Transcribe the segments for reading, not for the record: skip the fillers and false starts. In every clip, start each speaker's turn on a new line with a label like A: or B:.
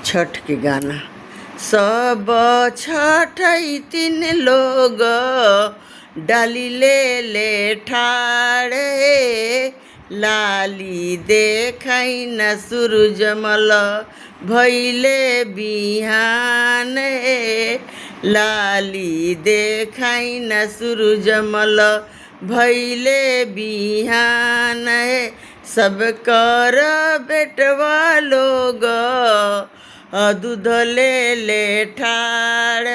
A: छठ के गाना। सब छठैतिन लोग डाली ले ठाड़े, लाली देखाई न सूरजमल भैले बिहान, लाली देखाई न सूरजमल भैले बिहान। सब कर बेटवा लोग दूध ले ठाड़े,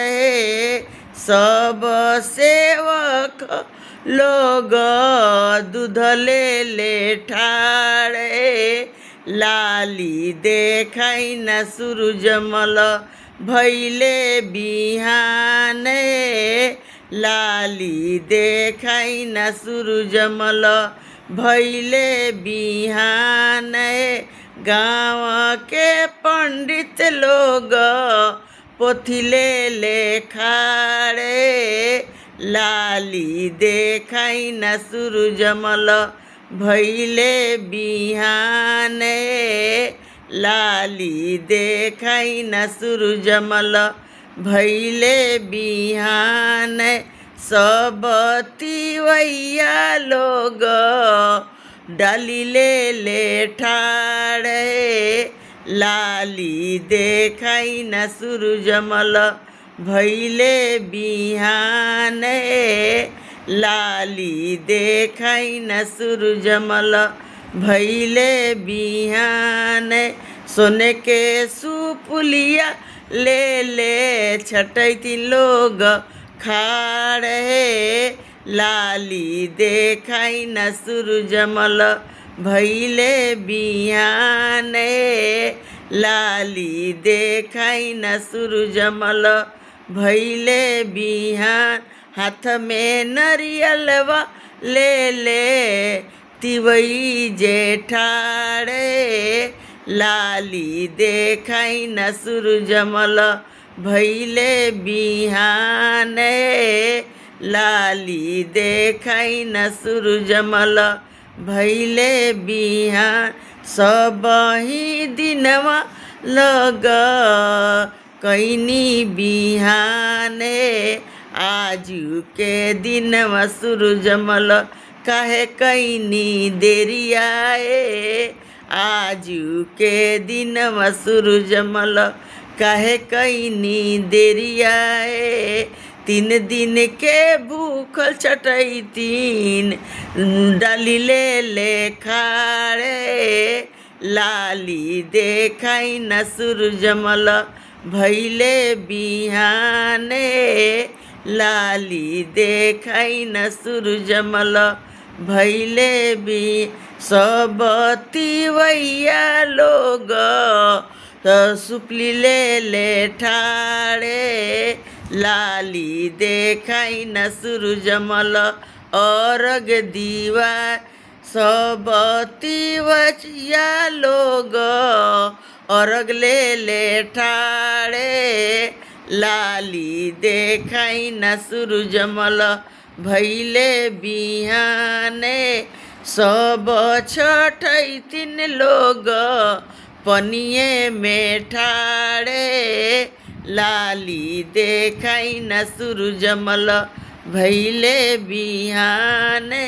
A: सब सेवक लोग दूध ले ठाड़े, लाली देखाई न सूरजमल भैले बिहान, लाली देखाई न सूरजमल भैले बिहान। गाँव के पंडित लोग पोथी ले खाड़े, लाली देखाई न सूरजमल भैले बिहान, लाली देखाई न सूरजमल भैले बिहान। सब तिवैया लोग डाली ले ठाड़े, लाली देखाई न सूरजमल भैले बिहान, लाली देखाई न सूरजमल भैले बिहान। सोने के सुपुलिया ले छठैतिन लोग खाड़े, लाली देखाई न सूरजमल भैले बिहान, लाली देखाई न सूरजमल भैले बिहान। हाथ में नरियलवा ले तिवई जेठाड़े, लाली देखाई न सूरजमल भैले बिहान, लाली देखाई न सूरजमल भैले बिहान। सब ही दिनवा लग कैनी बिहाने, आजू के दिनवा सूरजमल काहे कैनी देरियाए, आजू के दिनवा सूरजमल काहे कैनी देरियाए। 3 दिन के भूखल छठैतिन डाली ले खाड़े, लाली देखाई न सूरजमल भैले बिहान, लाली देखाई न सूरजमल भैले भी। सब तिवैया लोग सुपली ले ठाड़े, लाली देखाई न सूरजमल अर्घ दीवा। सब तिवैया लोग अर्घ ले ठाड़े, लाली देखाई न सूरजमल भैले बिहाने। सब छठैतिन लोग पनिए में ठाड़े, लाली देखाई न सूरजमल भैले बिहाने।